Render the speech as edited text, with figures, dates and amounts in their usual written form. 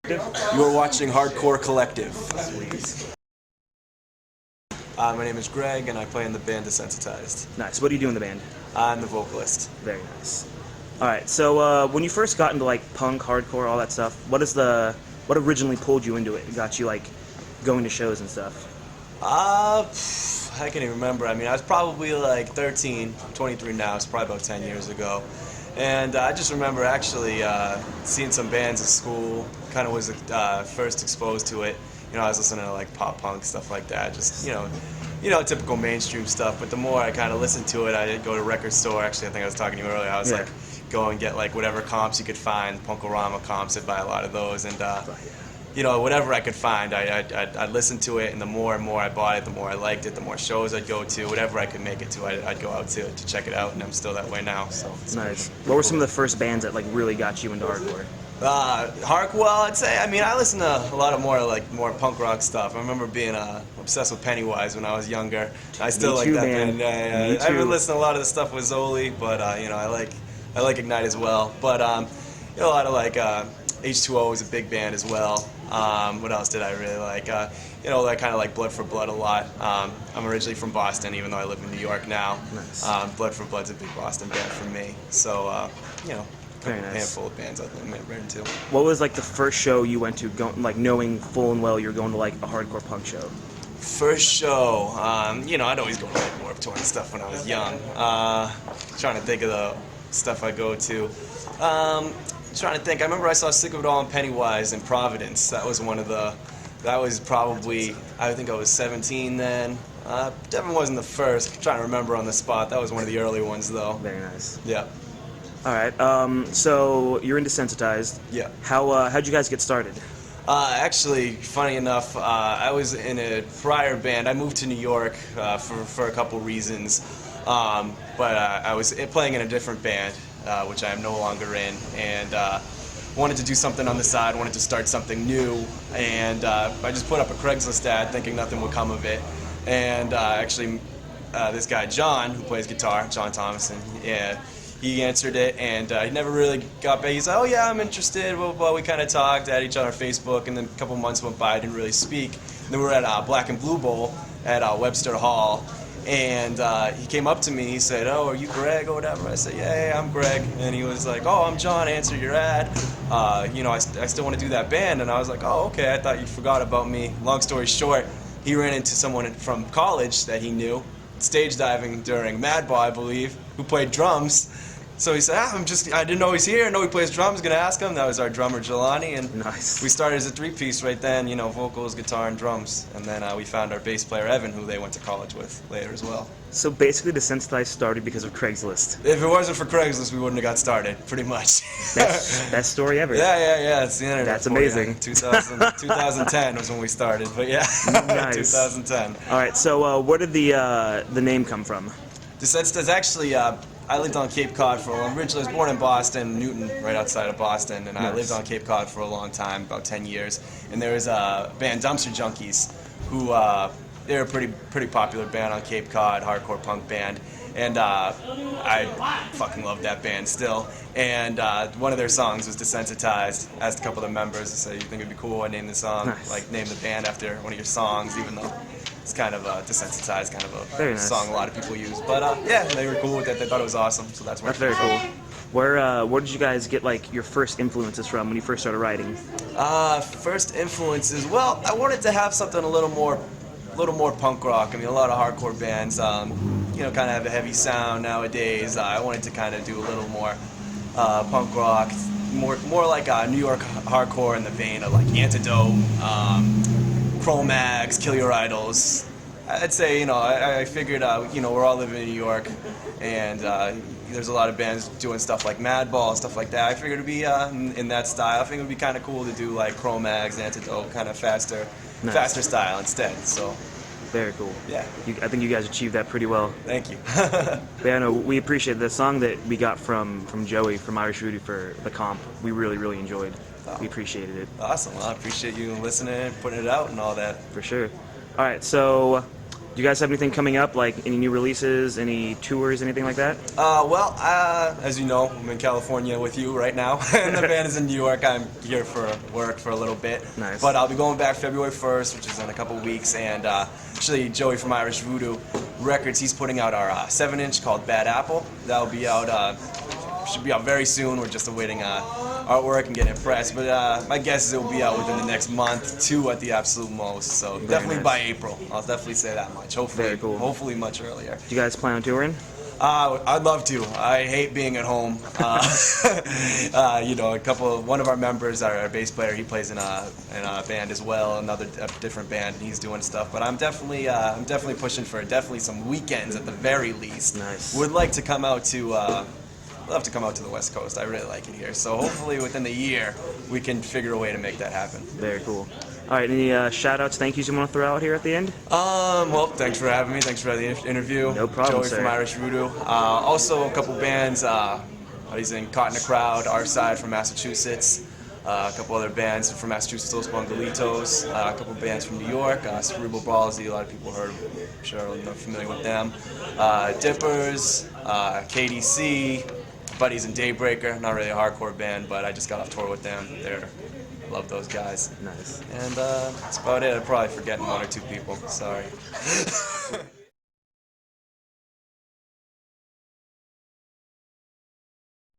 You are watching Hardcore Collective. My name is Greg, and I play in the band Desensitized. Nice. What do you do in the band? I'm the vocalist. Very nice. All right. So when you first got into like punk, hardcore, all that stuff, what originally pulled you into it? It got you like going to shows and stuff. I can't even remember. I mean, I was probably like 13, 23 now. It's probably about 10 years ago. And I just remember actually seeing some bands at school. Kind of was first exposed to it. You know, I was listening to like pop punk stuff like that. Just typical mainstream stuff. But the more I kind of listened to it, I'd go to a record store. Actually, I think I was talking to you earlier. I was like, go and get like whatever comps you could find, Punkorama comps. I'd buy a lot of those, and whatever I could find, I'd listen to it. And the more and more I bought it, the more I liked it. The more shows I'd go to, whatever I could make it to, I'd go out to check it out. And I'm still that way now. So it's nice. What were some of the first bands that like really got you into hardcore? Well, I'd say, I listened to a lot of more punk rock stuff. I remember being obsessed with Pennywise when I was younger. I still like that band. Yeah. I haven't listened to a lot of the stuff with Zoli, but I like Ignite as well. But a lot of like H2O is a big band as well. What else did I really like? I kind of like Blood for Blood a lot. I'm originally from Boston, even though I live in New York now. Nice. Blood for Blood's a big Boston band for me. So Very nice. Handful of bands I've been into. What was like the first show you went to, knowing full and well you're going to like a hardcore punk show? First show, I'd always go to like Warped Tour and stuff when I was young. Trying to think of the stuff I go to. Trying to think. I remember I saw Sick of It All in Pennywise in Providence. That was probably, I think I was 17 then. Definitely wasn't the first. I'm trying to remember on the spot. That was one of the early ones though. Very nice. Yeah. All right. So you're in Desensitized. Yeah. How'd you guys get started? Actually, funny enough, I was in a prior band. I moved to New York for a couple reasons, but I was playing in a different band, which I am no longer in, and wanted to do something on the side, wanted to start something new, and I just put up a Craigslist ad thinking nothing would come of it, and actually this guy John, who plays guitar, John Thomason, he answered it, and he never really got back. He's like, oh yeah, I'm interested, blah, blah, blah. We kind of talked, at each other on Facebook, and then a couple months went by, I didn't really speak. And then we were at Black and Blue Bowl at Webster Hall, and he came up to me, he said, oh, are you Greg or whatever? I said, yeah, I'm Greg. And he was like, oh, I'm John, answer your ad. I still want to do that band. And I was like, oh, okay, I thought you forgot about me. Long story short, he ran into someone from college that he knew, stage diving during Madball, I believe, who played drums. So he said, I didn't know he's here. I know he plays drums. Gonna ask him. That was our drummer, Jelani, and nice. We started as a three-piece right then. Vocals, guitar, and drums. And then we found our bass player, Evan, who they went to college with later as well. So basically, Desensitized started because of Craigslist. If it wasn't for Craigslist, we wouldn't have got started, pretty much. Best story ever. Yeah. It's the internet. That's amazing. 2010 was when we started, but yeah, nice. 2010. All right. So where did the name come from? Desensitized actually. I lived on Cape Cod originally I was born in Boston, Newton, right outside of Boston, and I lived on Cape Cod for a long time, about 10 years. And there was a band, Dumpster Junkies, who they're a pretty popular band on Cape Cod, hardcore punk band. And I fucking love that band still. And one of their songs was Desensitized. I asked a couple of the members, I said, you think it'd be cool I name the song, name the band after one of your songs, even though it's kind of Desensitized, kind of a song a lot of people use. But they were cool with it. They thought it was awesome, so that's where. That's very cool. Where did you guys get like your first influences from when you first started writing? First influences. Well, I wanted to have something a little more punk rock. I mean, a lot of hardcore bands, kind of have a heavy sound nowadays. I wanted to kind of do a little more punk rock, more like New York hardcore in the vein of like Antidote. Chromags, Kill Your Idols. I'd say, I figured, we're all living in New York, and there's a lot of bands doing stuff like Madball, stuff like that. I figured it'd be in that style. I think it would be kind of cool to do like Chromags, Antidote, kind of faster style instead. So. Very cool. Yeah. I think you guys achieved that pretty well. Thank you. Yeah, no, we appreciate the song that we got from Joey from Irish Voodoo for the comp. We really, really enjoyed. We appreciated it. Awesome. Well, I appreciate you listening, putting it out, and all that. For sure. All right, so Do you guys have anything coming up, like any new releases, any tours, anything like that? Well, as you know, I'm in California with you right now, and the band is in New York. I'm here for work for a little bit. Nice. But I'll be going back February 1st, which is in a couple weeks, and actually Joey from Irish Voodoo Records, he's putting out our 7-inch called Bad Apple. That'll be out, should be out very soon. We're just awaiting artwork and getting it pressed, but my guess is it will be out within the next month, 2 at the absolute most. So definitely nice. by April. I'll definitely say that much. Hopefully, Very cool. Hopefully much earlier. Do you guys plan on touring? I'd love to. I hate being at home. You know, one of our members, our bass player, he plays in a band as well, a different band, and he's doing stuff. But I'm definitely pushing for some weekends at the very least. Nice. Would like to come out to. Love to come out to the West Coast. I really like it here. So hopefully within the year we can figure a way to make that happen. Very cool. All right, any shout-outs, thank yous you want to throw out here at the end? Well, thanks for having me. Thanks for the interview. No problem, Joey sir. from Irish Voodoo. Also, a couple bands. He's in Caught in a Crowd, Our Side from Massachusetts. A couple other bands from Massachusetts, Los Bongalitos. A couple bands from New York, Cerebral Ballsy. A lot of people heard, I'm sure are familiar with them. Dippers, KDC, Buddies and Daybreaker. Not really a hardcore band, but I just got off tour with them. Love those guys. Nice. And that's about it. I'm probably forgetting 1 or 2 people. Sorry.